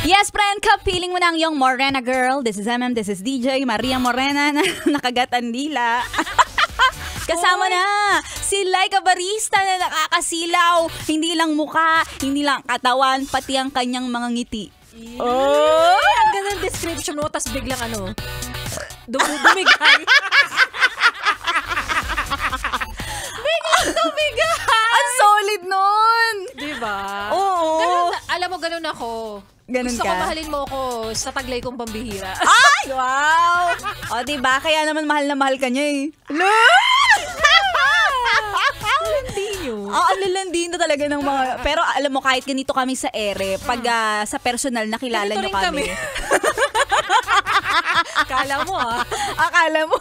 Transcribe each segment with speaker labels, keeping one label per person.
Speaker 1: Yes, friend, kapiling mo na ang iyong Morena girl. This is this is DJ Maria Morena na nakagatan dila. Kasama na si Laika Barista na nakakasilaw. Hindi lang mukha, hindi lang katawan, pati ang kanyang mga ngiti.
Speaker 2: Oh! Ang ganda ng description mo, tas biglang dumigay. Biglang dumigay!
Speaker 1: Ang solid nun!
Speaker 2: Diba?
Speaker 1: Oo.
Speaker 2: Alam mo, ganun ako.
Speaker 1: Ganun
Speaker 2: Gusto
Speaker 1: ka?
Speaker 2: ko mahalin mo ako sa taglay kong pambihira.
Speaker 1: Ay! Wow! O, diba? Kaya naman mahal na mahal ka niya eh.
Speaker 2: Hindi nyo.
Speaker 1: Ang lalandi na talaga ng mga... Pero alam mo, kahit ganito kami sa ere, pag sa personal nakilala
Speaker 2: Ganito
Speaker 1: nyo
Speaker 2: rin
Speaker 1: kami.
Speaker 2: Kala mo
Speaker 1: Akala mo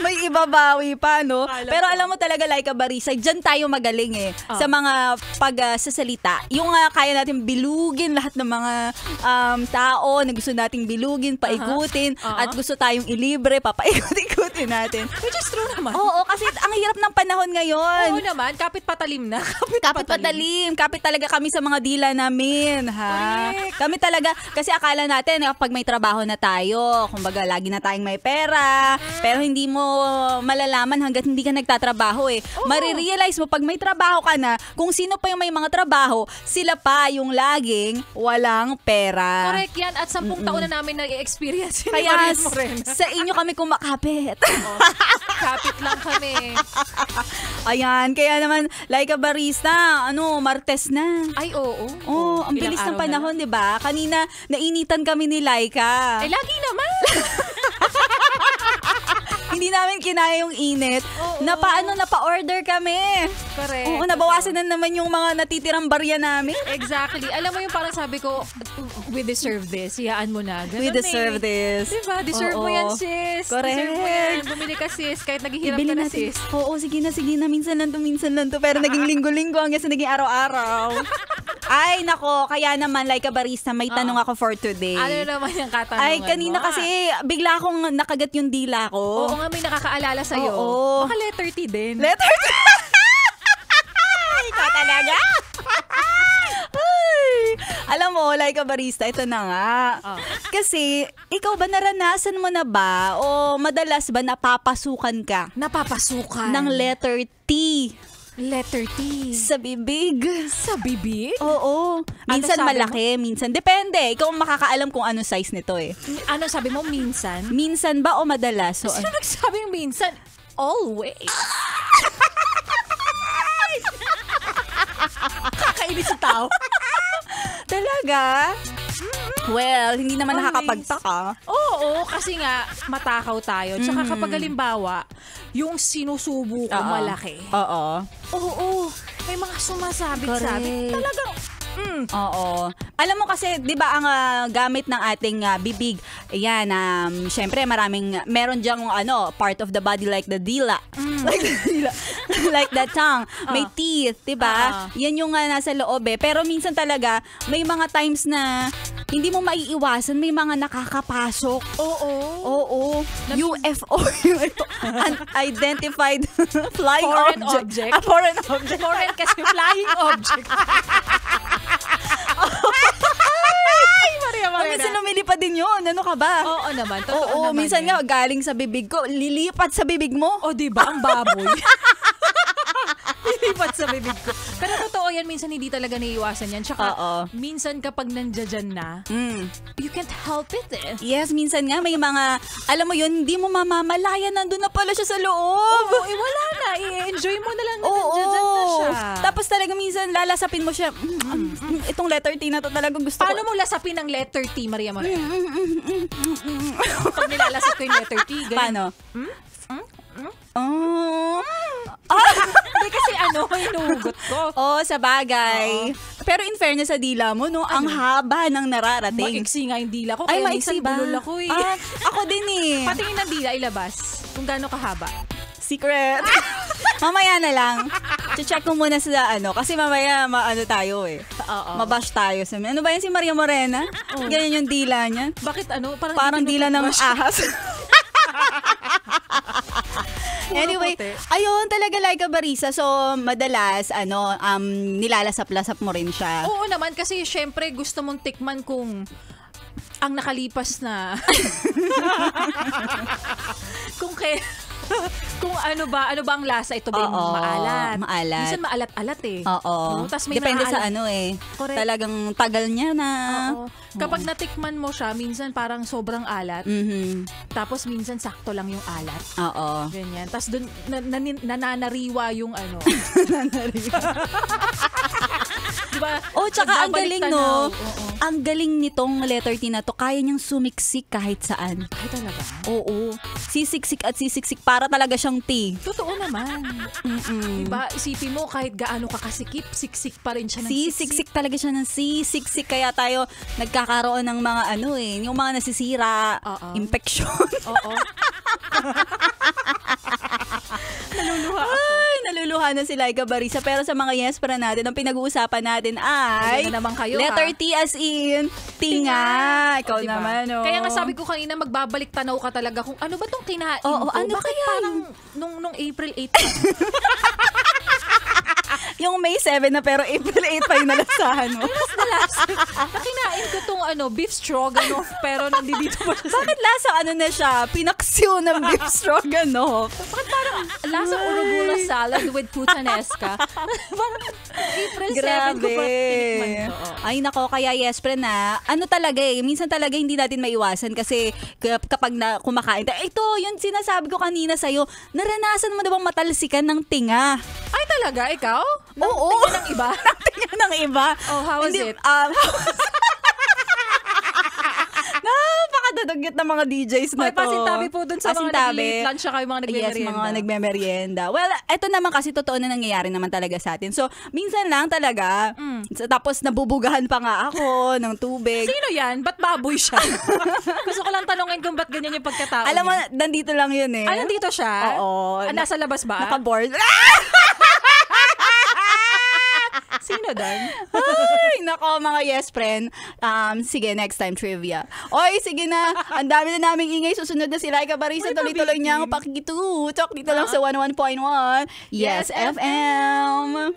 Speaker 1: may ibabawi pa, no?
Speaker 2: Akala
Speaker 1: Pero
Speaker 2: ko.
Speaker 1: alam mo talaga, Laika Barista, dyan tayo magaling eh. Sa mga pagsasalita. Yung kaya natin bilugin lahat ng mga tao na gusto nating bilugin, paikutin, at gusto tayong ilibre, papaikot-ikutin natin.
Speaker 2: Which is true naman.
Speaker 1: Oo, kasi ang hirap ng panahon ngayon.
Speaker 2: Oo naman, kapit patalim na.
Speaker 1: Kapit patalim. Kapit talaga kami sa mga dila namin, ha?
Speaker 2: Correct.
Speaker 1: Kami talaga, kasi akala natin, pag may trabaho na tayo, kumbaga, lagi na tayong may pera, pero hindi mo malalaman hanggat hindi ka nagtatrabaho eh. Marirealize mo, pag may trabaho ka na, kung sino pa yung may mga trabaho, sila pa yung laging walang pera.
Speaker 2: Correct yan. At 10 taon na namin na-experience ni
Speaker 1: Kaya
Speaker 2: Maria Morena.
Speaker 1: sa inyo kami kumakapit.
Speaker 2: Kapit lang kami.
Speaker 1: Ayan, kaya naman, Laika Barista, Martes na.
Speaker 2: Ay, oo.
Speaker 1: Oh, ang
Speaker 2: Ilang
Speaker 1: bilis ng
Speaker 2: araw na
Speaker 1: panahon, 'di ba? Kanina nainitan kami ni Laika.
Speaker 2: Eh, lagi naman.
Speaker 1: Hindi namin kinaya yung init.
Speaker 2: Oo.
Speaker 1: Napa-order kami.
Speaker 2: Correct.
Speaker 1: Oo, nabawasan na naman yung mga natitirang barya namin.
Speaker 2: Exactly. Alam mo yung parang sabi ko, we deserve this. Hiyaan mo na. Ganun
Speaker 1: We deserve this.
Speaker 2: Diba? Deserve mo
Speaker 1: Oo.
Speaker 2: yan, sis.
Speaker 1: Correct.
Speaker 2: Deserve mo yan. Bumili ka, sis. Kahit naghihirap
Speaker 1: Ibili
Speaker 2: ka na,
Speaker 1: natin.
Speaker 2: sis.
Speaker 1: Oo, sige na. Minsan lang to. Pero naging linggo-linggo hanggang sa naging araw-araw. Ay, nako. Kaya naman, Laika Barista, may tanong ako for today.
Speaker 2: Ano naman yung katanungan
Speaker 1: Ay, kanina
Speaker 2: mo?
Speaker 1: kasi bigla akong nakagat yung dila ko.
Speaker 2: Oo nga, may nakakaalala sa'yo.
Speaker 1: Oo.
Speaker 2: Baka letter T din.
Speaker 1: Letter T. Ikaw talaga? Ay. Alam mo, Laika Barista, ito na nga. Kasi, ikaw ba naranasan mo na ba o madalas ba napapasukan ka
Speaker 2: Napapasukan.
Speaker 1: ng letter T
Speaker 2: letter T.
Speaker 1: sa bibig?
Speaker 2: Sa bibig?
Speaker 1: Oo. Minsan
Speaker 2: sabi
Speaker 1: malaki, minsan. Depende. Ikaw ang makakaalam kung ano size nito eh.
Speaker 2: Ano sabi mo, minsan?
Speaker 1: Minsan ba o madalas? So,
Speaker 2: Sino nagsabing minsan? Always. Kakainis yung tao.
Speaker 1: talaga? Well, hindi naman
Speaker 2: Always.
Speaker 1: nakakapagtaka.
Speaker 2: Oo, kasi nga, matakaw tayo. Tsaka kapag halimbawa, yung sinusubo ko malaki.
Speaker 1: Oo.
Speaker 2: Oo, may mga sumasabit-sabit.
Speaker 1: Correct.
Speaker 2: Talagang,
Speaker 1: Oo. Alam mo kasi, 'di ba ang gamit ng ating bibig, ayan, syempre meron diyang part of the body like the dila. Like the dila. Like the tongue. May teeth, 'di ba? Yan yung nasa loob eh. Pero minsan talaga may mga times na hindi mo maiiwasan, may mga nakakapasok. Oo. UFO. Unidentified flying
Speaker 2: Foreign
Speaker 1: object.
Speaker 2: object.
Speaker 1: Foreign object.
Speaker 2: foreign kasi flying object.
Speaker 1: Ay, Maria. Minsan lumilipad din yun. Ano ka ba?
Speaker 2: Oo naman. Totoo
Speaker 1: Oo,
Speaker 2: naman
Speaker 1: minsan
Speaker 2: yan.
Speaker 1: nga galing sa bibig ko, lilipat sa bibig mo.
Speaker 2: O, diba? Ang baboy. Lilipat sa bibig ko. Pero totoo yan, minsan hindi talaga naiiwasan yan. Tsaka, minsan kapag nandiyan na, you can't help it eh.
Speaker 1: Yes, minsan nga may mga, alam mo yun, hindi mo mamamalayan, nandun na pala siya sa loob.
Speaker 2: Oo, wala na. I-enjoy mo na lang na nandiyan na siya.
Speaker 1: Tapos talaga minsan lalasapin mo siya, itong letter T na to talaga gusto
Speaker 2: Paano
Speaker 1: ko.
Speaker 2: mo lasapin ang letter T, Maria Morena? Pag nilalasap ko yung letter T, ganyan.
Speaker 1: Paano?
Speaker 2: Hindi kasi hinuhugot ko.
Speaker 1: Sa bagay. Pero in fairness sa dila mo, no, ang haba ng nararating.
Speaker 2: Maiksi nga yung dila ko.
Speaker 1: Ay,
Speaker 2: Kaya
Speaker 1: maiksi
Speaker 2: minsan
Speaker 1: ba?
Speaker 2: bulol ako eh.
Speaker 1: Ako din eh.
Speaker 2: Patingin ng dila, ilabas. Kung gaano kahaba.
Speaker 1: Secret. Mamaya na lang. Check ko muna sa kasi mamaya tayo eh. Mabash tayo. Ano ba yan si Maria Morena? Ganyan yung dila niya.
Speaker 2: Bakit
Speaker 1: Parang dila ng ahas. Anyway, ayun talaga Laika Barisa. So, madalas, nilalasap-lasap mo rin siya.
Speaker 2: Oo naman, kasi syempre gusto mong tikman kung ang nakalipas na kung ano ba ang lasa, ito ba yung maalat? Minsan maalat-alat eh.
Speaker 1: Oo.
Speaker 2: Tapos may
Speaker 1: depende sa
Speaker 2: Correct.
Speaker 1: Talagang tagal niya na.
Speaker 2: Oo. Kapag natikman mo siya, minsan parang sobrang alat. Tapos minsan sakto lang yung alat.
Speaker 1: Oo.
Speaker 2: Ganyan. Tapos dun nananariwa yung diba?
Speaker 1: Tsaka ang galing, no? Ang galing nitong letter T na to. Kaya niyang sumiksik kahit saan.
Speaker 2: Ay, talaga?
Speaker 1: Oo. Sisiksik at sisiksik. Para talaga siyang T.
Speaker 2: Totoo naman. Diba? Isipin mo, kahit gaano ka kasikip, siksik pa rin siya ng
Speaker 1: siksik talaga siya ng sisiksik. Kaya tayo nagkakaroon ng mga yung mga nasisira. Infection.
Speaker 2: Oo. Naluluha ako.
Speaker 1: Ay, naluluha na si Laika Barisa. Pero sa mga yes para natin, ang pinag-uusapan natin ay
Speaker 2: na naman kayo,
Speaker 1: letter T as in tinga. Ikaw
Speaker 2: diba?
Speaker 1: naman,
Speaker 2: Kaya nga sabi ko kanina, magbabalik tanaw ka talaga kung ano ba tong kinain ko?
Speaker 1: Ano
Speaker 2: bakit
Speaker 1: kaya
Speaker 2: parang nung April 8
Speaker 1: yung May 7 na pero April 8 pa yung nalasahan mo.
Speaker 2: Nakinain ko tong beef stroganoff pero nandito pa siya.
Speaker 1: Bakit lasa na siya? Pinaksiw ng beef stroganoff.
Speaker 2: Bakit parang lasa arugula salad with puttanesca? Parang April 7 ko pa tinikman to.
Speaker 1: Ay nako, kaya yes pre na. Talaga minsan talaga hindi natin maiwasan kasi kapag kumakain tayo, ito yung sinasabi ko kanina sa'yo, naranasan mo na bang matalsikan ng tinga?
Speaker 2: Ay talaga, ikaw?
Speaker 1: Oo.
Speaker 2: Tinga ng iba?
Speaker 1: Tinga ng iba.
Speaker 2: Oh, how was it?
Speaker 1: Napakadadugyot ng mga DJs na to.
Speaker 2: Pasintabi po dun sa mga nag-late lunch siya kayo, mga nagme-merienda.
Speaker 1: Yes, mga nagme-merienda. Well, eto naman kasi totoo na nangyayari naman talaga sa atin. So, minsan lang talaga, tapos nabubugahan pa nga ako ng tubig.
Speaker 2: Sino yan? Ba't baboy siya? Gusto ko lang tanongin kung ba't ganyan yung pagkatao
Speaker 1: Alam mo,
Speaker 2: niya.
Speaker 1: nandito lang yun eh.
Speaker 2: Nandito siya?
Speaker 1: Oo.
Speaker 2: Nasa labas ba?
Speaker 1: Naka-board.
Speaker 2: Sino doon?
Speaker 1: Ay, nako mga yes friend. Sige, next time trivia. Oy, sige na. Ang dami na naming ingay. Susunod na si Laika Barisa. Tuloy-tuloy niya ang pakikitutok dito lang sa 101.1 Yes FM.